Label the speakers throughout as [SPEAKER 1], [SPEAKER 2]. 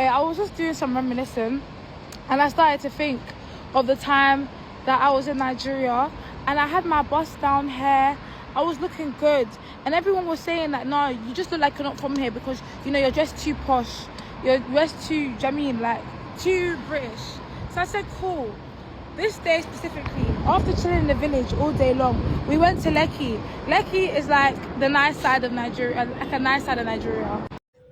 [SPEAKER 1] I was just doing some reminiscing, and I started to think of the time that I was in Nigeria, and I had my bust down hair. I was looking good, and everyone was saying that, no, you just look like you're not from here because, you know, you're dressed too posh, you're dressed too, do you know what I mean, like too British. So I said, cool. This day specifically, after chilling in the village all day long, we went to Lekki. Lekki is like the nice side of Nigeria, like a nice side of Nigeria.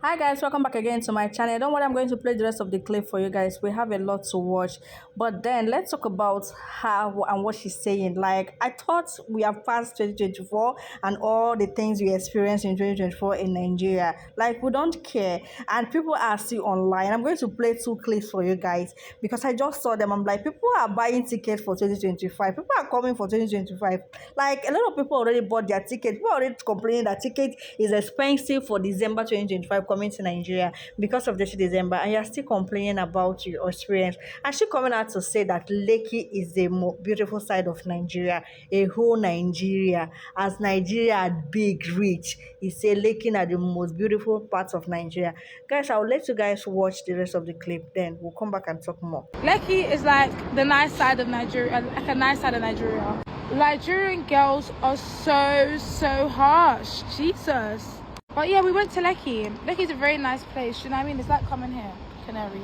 [SPEAKER 2] Hi guys, welcome back again to my channel. Don't worry, I'm going to play the rest of the clip for you guys. We have a lot to watch, but then let's talk about how and what she's saying. Like, I thought we have passed 2024 and all the things we experienced in 2024 in Nigeria. Like, we don't care, and people are still online. I'm going to play 2 clips for you guys because I just saw them. I'm like, people are buying tickets for 2025. People are coming for 2025. Like, a lot of people already bought their tickets. People are already complaining that ticket is expensive for December 2025 coming to Nigeria because of this December, and you're still complaining about your experience. And she coming out to say that Lekki is the most beautiful side of Nigeria, a whole Nigeria. As Nigeria big, rich, he say Lekki are the most beautiful parts of Nigeria. Guys, I'll let you guys watch the rest of the clip, then we'll come back and talk more.
[SPEAKER 1] Lekki is like the nice side of Nigeria, like a nice side of Nigeria. Nigerian girls are so harsh, Jesus. But yeah, we went to Lekki. Lekki's a very nice place, you know what I mean? It's like coming here, Canary.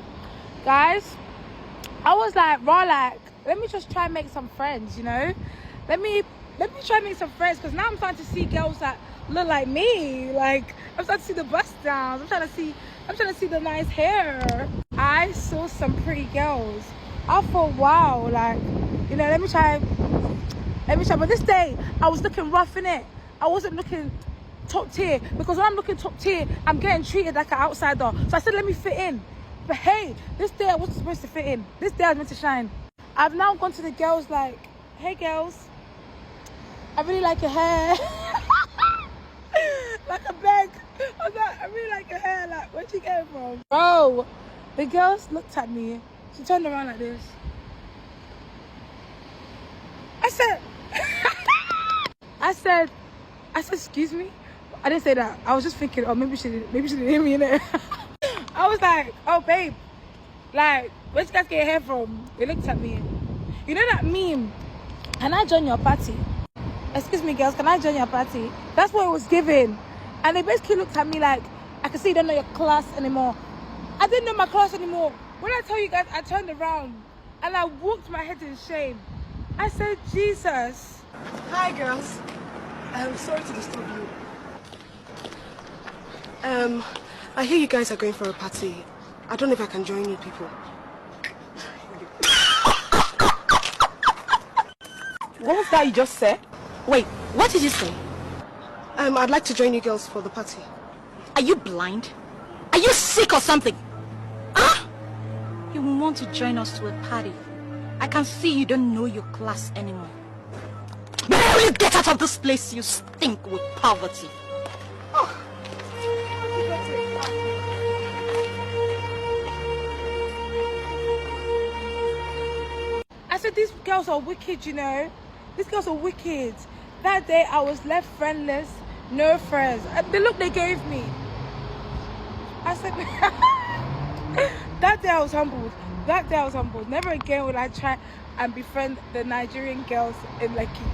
[SPEAKER 1] Guys, I was like, raw, like, let me just try and make some friends, you know? Let me try and make some friends, because now I'm starting to see girls that look like me. Like, I'm starting to see the bust downs. I'm trying to see the nice hair. I saw some pretty girls. I thought, wow, like, you know, let me try. But this day, I was looking rough in it. I wasn't looking top tier, because when I'm looking top tier, I'm getting treated like an outsider. So I said, let me fit in. But hey, this day I wasn't supposed to fit in. This day I was meant to shine. I've now gone to the girls like, hey girls, I really like your hair. Like a beg. I was like, I really like your hair. Like, where'd you get it from? Bro, the girls looked at me. She turned around like this. I said, excuse me? I didn't say that. I was just thinking, oh, maybe she didn't hear me in it. I was like, oh, babe, like, where'd you guys get your hair from? They looked at me. You know that meme? Can I join your party? Excuse me, girls, can I join your party? That's what it was given. And they basically looked at me like, I can see you don't know your class anymore. I didn't know my class anymore. When I tell you guys, I turned around and I walked my head in shame. I said, Jesus.
[SPEAKER 3] Hi, girls. I'm sorry to disturb you. I hear you guys are going for a party. I don't know if I can join you people.
[SPEAKER 1] What was that you just said?
[SPEAKER 4] Wait, what did you say?
[SPEAKER 3] I'd like to join you girls for the party.
[SPEAKER 4] Are you blind? Are you sick or something? Huh? You want to join us to a party? I can see you don't know your class anymore. Where will you get out of this place? You stink with poverty. Oh.
[SPEAKER 1] I said, these girls are wicked, you know. These girls are wicked. That day I was left friendless, no friends. The look they gave me. I said, that day I was humbled. That day I was humbled. Never again will I try and befriend the Nigerian girls in Lekki.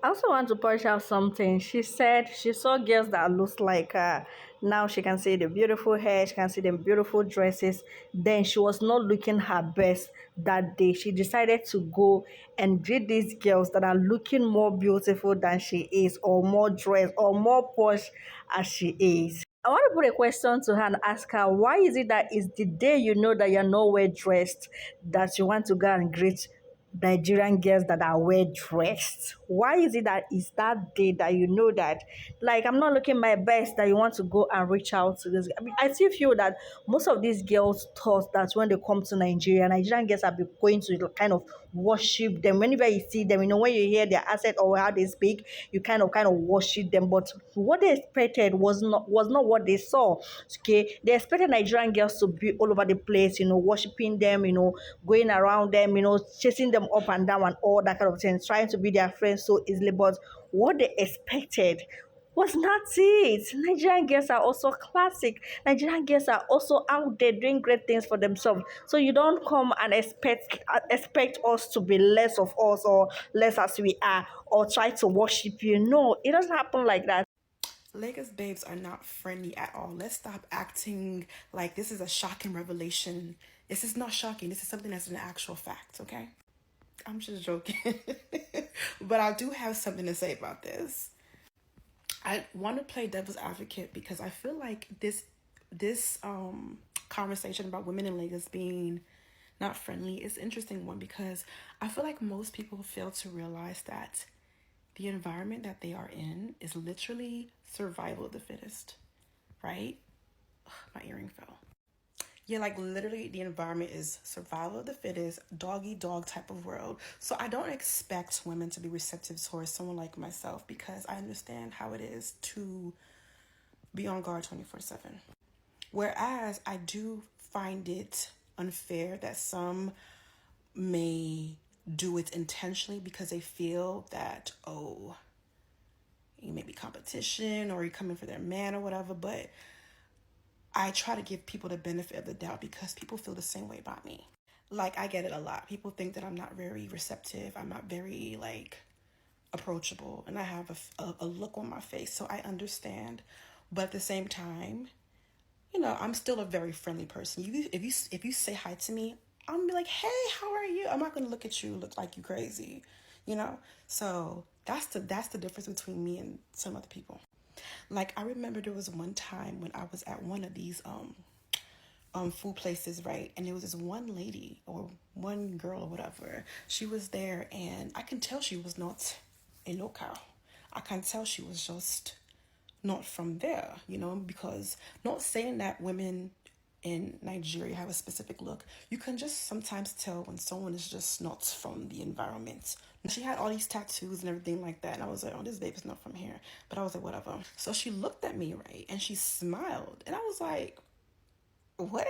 [SPEAKER 2] I also want to point out something. She said she saw girls that looked like her. Now she can see the beautiful hair, she can see the beautiful dresses. Then she was not looking her best that day. She decided to go and greet these girls that are looking more beautiful than she is, or more dressed, or more posh as she is. I want to put a question to her and ask her, why is it that it's the day you know that you're not well dressed that you want to go and greet Nigerian girls that are well dressed? Why is it that it's that day that you know that, like, I'm not looking my best, that you want to go and reach out to this? I mean, I still feel that most of these girls thought that when they come to Nigeria, Nigerian girls are going to kind of worship them. Whenever you see them, you know, when you hear their accent or how they speak, you kind of worship them. But what they expected was not what they saw. Okay, they expected Nigerian girls to be all over the place, you know, worshiping them, you know, going around them, you know, chasing them up and down and all that kind of thing, trying to be their friends so easily. But what they expected was not it. Nigerian girls are also classic. Nigerian girls are also out there doing great things for themselves. So you don't come and expect us to be less of us or less as we are or try to worship you. No, it doesn't happen like that.
[SPEAKER 3] Lagos babes are not friendly at all. Let's stop acting like this is a shocking revelation. This is not shocking. This is something that's an actual fact, okay? I'm just joking. But I do have something to say about this. I want to play devil's advocate because I feel like this conversation about women in Lagos being not friendly is an interesting one because I feel like most people fail to realize that the environment that they are in is literally survival of the fittest, right? Ugh, my earring fell. Yeah, like literally the environment is survival of the fittest, dog eat dog type of world. So I don't expect women to be receptive towards someone like myself because I understand how it is to be on guard 24/7. Whereas I do find it unfair that some may do it intentionally because they feel that, oh, you may be competition or you're coming for their man or whatever, but I try to give people the benefit of the doubt because people feel the same way about me. Like, I get it a lot. People think that I'm not very receptive. I'm not very, like, approachable. And I have a look on my face. So I understand. But at the same time, you know, I'm still a very friendly person. If you say hi to me, I'm gonna be like, hey, how are you? I'm not gonna look at you look like you crazy, you know? So that's the difference between me and some other people. Like, I remember there was one time when I was at one of these food places, right? And there was this one lady or one girl or whatever. She was there and I can tell she was not a local. I can tell she was just not from there, you know, because not saying that women in Nigeria have a specific look. You can just sometimes tell when someone is just not from the environment. She had all these tattoos and everything like that. And I was like, oh, this babe is not from here. But I was like, whatever. So she looked at me, right? And she smiled. And I was like, what?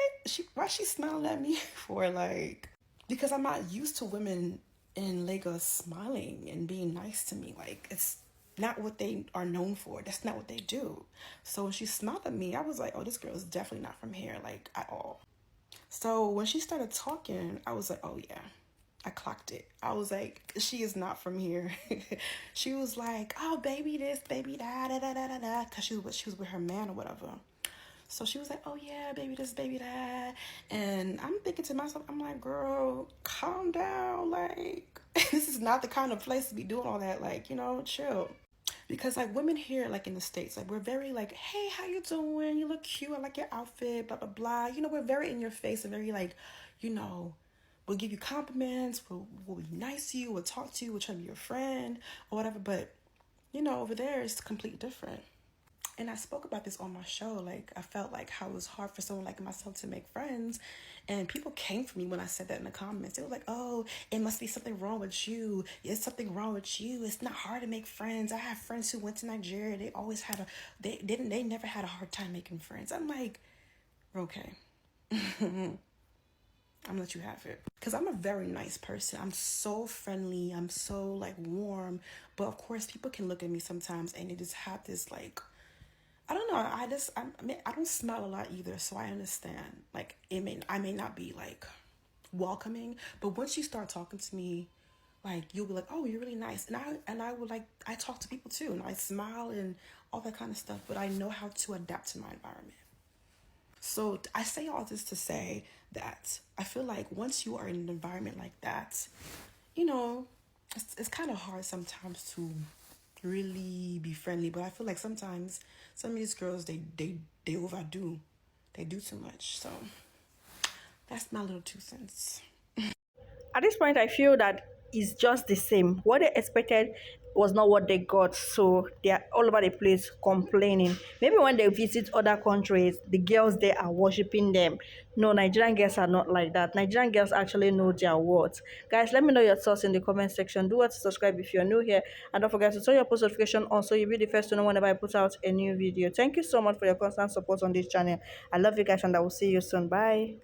[SPEAKER 3] Why she smiling at me for? Like, because I'm not used to women in Lagos smiling and being nice to me. Like, it's not what they are known for. That's not what they do. So when she smiled at me, I was like, oh, this girl is definitely not from here, like, at all. So when she started talking, I was like, oh yeah, I clocked it. I was like, she is not from here. She was like, oh, baby this, baby that, da da da da da, because she was with her man or whatever. So she was like, oh yeah, baby this, baby that. And I'm thinking to myself, I'm like, girl, calm down. Like, this is not the kind of place to be doing all that. Like, you know, chill. Because like women here, like in the States, like we're very like, hey, how you doing? You look cute. I like your outfit, blah, blah, blah. You know, we're very in your face and very like, you know, we'll give you compliments. We'll be nice to you. We'll talk to you. We'll try to be your friend or whatever. But, you know, over there, it's completely different. And I spoke about this on my show. Like, I felt like how it was hard for someone like myself to make friends. And people came for me when I said that in the comments. They were like, oh, it must be something wrong with you. It's something wrong with you. It's not hard to make friends. I have friends who went to Nigeria. They always had they never had a hard time making friends. I'm like, okay. I'm gonna let you have it. Because I'm a very nice person. I'm so friendly. I'm so, like, warm. But, of course, people can look at me sometimes and they just have this, like, I don't know. I don't smell a lot either, so I understand. Like, I may not be like welcoming, but once you start talking to me, like, you'll be like, oh, you're really nice, and I would like, I talk to people too, and I smile and all that kind of stuff. But I know how to adapt to my environment. So I say all this to say that I feel like once you are in an environment like that, you know, it's kind of hard sometimes to really be friendly. But I feel like sometimes some of these girls, they overdo. They do too much. So that's my little 2 cents.
[SPEAKER 2] At this point, I feel that it's just the same. What they expected was not what they got, so they are all over the place complaining. Maybe when they visit other countries, the girls there are worshiping them. No, Nigerian girls are not like that. Nigerian girls actually know their worth. Guys, let me know your thoughts in the comment section. Do what to subscribe if you're new here, and don't forget to turn your post notification on so you'll be the first to know whenever I put out a new video. Thank you so much for your constant support on this channel. I love you guys, and I will see you soon. Bye.